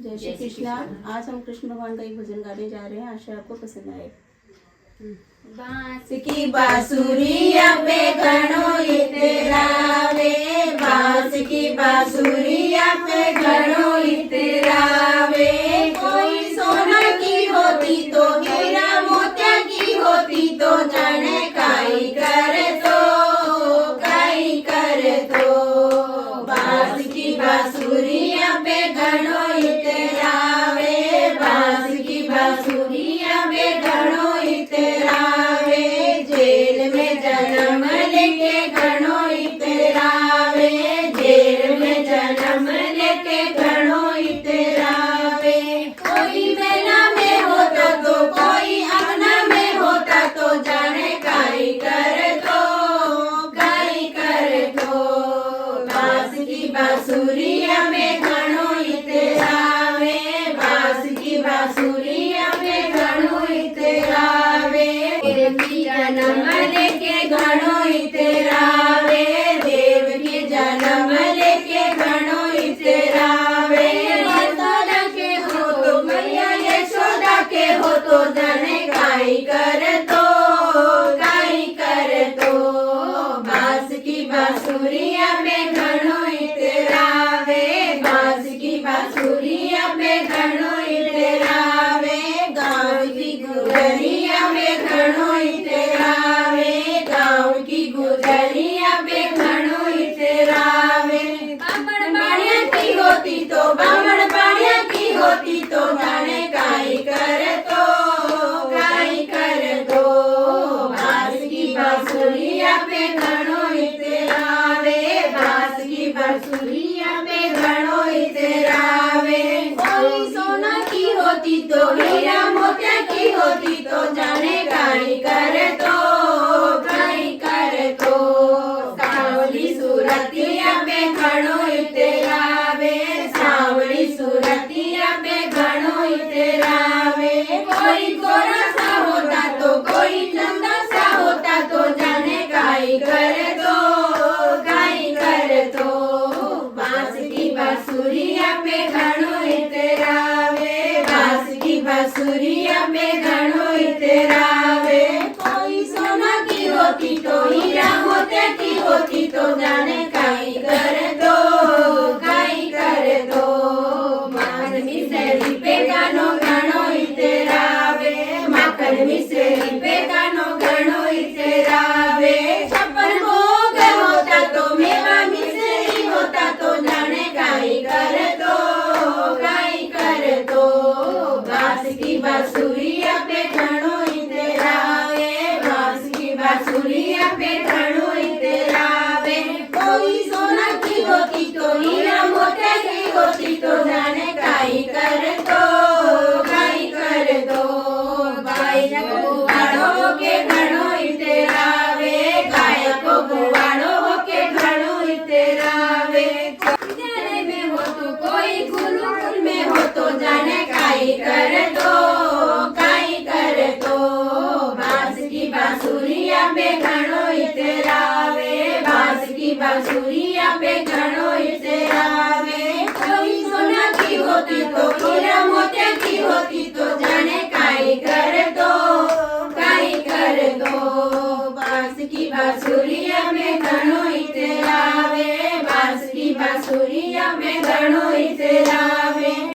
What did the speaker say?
जय श्री कृष्णा। आज हम कृष्ण भगवान का एक भजन गाने जा रहे हैं, आशा आपको पसंद आए। बांस की बांसुरिया पे घणो इतरावे, बांस की बांसुरिया पे घणो इतरावे। कोई सोना की होती तो हीरा मोतिया की होती तो जाने काई कर तो बांस की बांसुरिया पे घणो इतरावे, बांस की बांसुरिया पे घणो इतरावे। जेल में जन्म लेके घणो इतरावे, जेल में जन्म लेके घणो इतरावे। कोई बेना में होता तो कोई अपना में होता तो जाने काई कर तो बांस की बांसुरिया में घणो इतरावे, बांस की बांसुरिया में घणो इतरावे। देव की जन्म लेके घणो इतरावे, देव की जन्म लेके घणो इतरावे। यशोदा के हो तो मैया यशोदा के हो तो जाने काई कर तो बांस की बांसुरिया में घणो इतरावे, बांस की बांसुरिया में घणो इतरावे। गाँव की गुजरिया में घणो इतरावे, गाँव की गुजरिया में घणो इतरावे। बामण बाणिया की होती तो बामण बाणिया की होती तो जाने काई कर तो बांस की बांसुरिया पे घणो इतरावे, बांस की बांसुरिया पे घणो इतरावे। कोई सोना की होती तो हीरा मोतिया की होती तो जाने काई कर तो सावली सूरतिया पे घणो इतरावे, सावली सूरतिया पे घणो इतरावे। कोई गोरा सा होता तो कोई चंदा सा होता तो जाने काई कर तो बांस की बांसुरिया पे घणो इतरावे, बांस की बांसुरिया पे घणो इतरावे। कोई सोना की होती तो हीरा मोतिया की होती तो जाने काई कर तो माखन मिश्री पे गानो घणो इतरावे, माखन मिश्री पे गानो घणो इतरावे। छप्पन भोग होता तो मेवा मिश्री होता तो जाने काई कर तो बांस की बांसुरिया पे घणो इतरावे, बांस की बांसुरिया पे घणो इतरावे। कोई सोना की होती तो हीरा मोतिया की होती तो जाने काई कर तो गायक गुवाड़ो के घणो इतरावे, गायक गुवाड़ो के घणो इतरावे। विद्यालय में हो तो कोई गुरुकुल में हो तो जाने काई कर तो बांस की बांसुरिया पे घणो इतरावे, बांस की बांसुरिया पे घणो इतरावे। कोई सोना की होती तो हीरा मोतिया की होती तो जाने काई कर तो बांस की बांसुरिया में घणो इतरावे, बांस की बांसुरिया में घणो इतरावे।